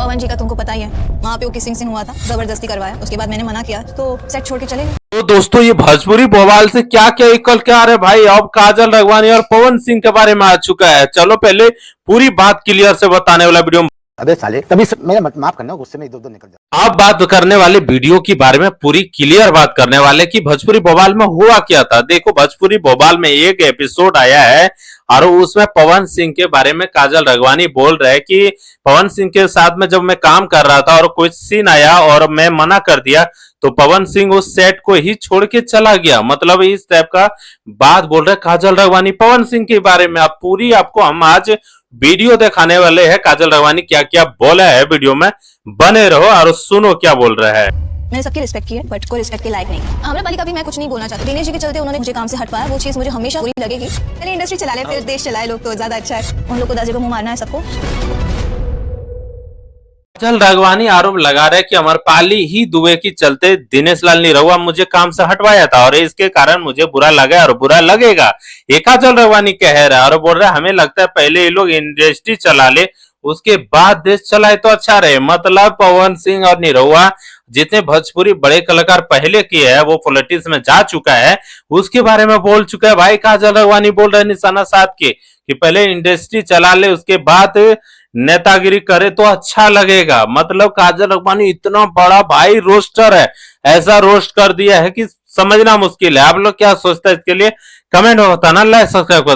पवन जी का तुमको पता ही है, वहाँ पे वो किसिंग सीन हुआ था, जबरदस्ती करवाया, उसके बाद मैंने मना किया तो सेट छोड़ के चले गए। तो दोस्तों ये भोजपुरी बवाल से क्या क्या निकल के आ रहे भाई। अब काजल राघवानी और पवन सिंह के बारे में आ चुका है। चलो पहले पूरी बात क्लियर से बताने वाला वीडियो। अबे साले तभी मेरा माफ करना, गुस्से में इधर उधर निकल जाता। आप बात करने वाले वीडियो के बारे में पूरी क्लियर बात करने वाले कि भोजपुरी बवाल में हुआ क्या था। देखो भोजपुरी बवाल में एक एपिसोड आया है और उसमें पवन सिंह के बारे में काजल राघवानी बोल रहे हैं कि पवन सिंह के साथ में जब मैं काम कर रहा था और कुछ सीन आया और मैं मना कर दिया तो पवन सिंह उस सेट को ही छोड़ के चला गया। मतलब इस टाइप का बात बोल रहे काजल राघवानी पवन सिंह के बारे में। आप पूरी आपको हम आज वीडियो दिखाने वाले हैं काजल राघवानी क्या क्या बोला है। वीडियो में बने रहो और सुनो क्या बोल रहा है। मैंने सबकी रिस्पेक्ट की है बट कोई रिस्पेक्ट के लायक नहीं। आम्रपाली का भी मैं कुछ नहीं बोलना चाहती। दिनेश जी के चलते उन्होंने मुझे काम से हटवाया, वो चीज मुझे हमेशा बुरी लगेगी। पहले इंडस्ट्री चला ले फिर देश चलाए लोग तो ज्यादा अच्छा है। उन लोग को 10 जगह मुंह मारना है सबको। काजल राघवानी आरोप लगा रहे कि अमरपाली ही दुबे के चलते दिनेश लाल निरहुआ मुझे काम से हटवाया था और इसके कारण मुझे बुरा लगा और बुरा लगेगा। ये काजल राघवानी कह रहा है और बोल रहा है हमें लगता है पहले ये लोग इंडस्ट्री चला ले उसके बाद देश चलाए तो अच्छा रहे। मतलब पवन सिंह और निरहुआ जितने भोजपुरी बड़े कलाकार पहले किए हैं वो पॉलिटिक्स में जा चुका है उसके बारे में बोल चुका है। भाई काजल राघवानी बोल रहे निशाना साध के कि पहले इंडस्ट्री चला ले उसके बाद नेतागिरी करे तो अच्छा लगेगा। मतलब काजल राघवानी इतना बड़ा भाई रोस्टर है, ऐसा रोस्ट कर दिया है कि समझना मुश्किल है। आप लोग क्या सोचते हैं इसके लिए कमेंट में बताना, लाइक सब्सक्राइब कर।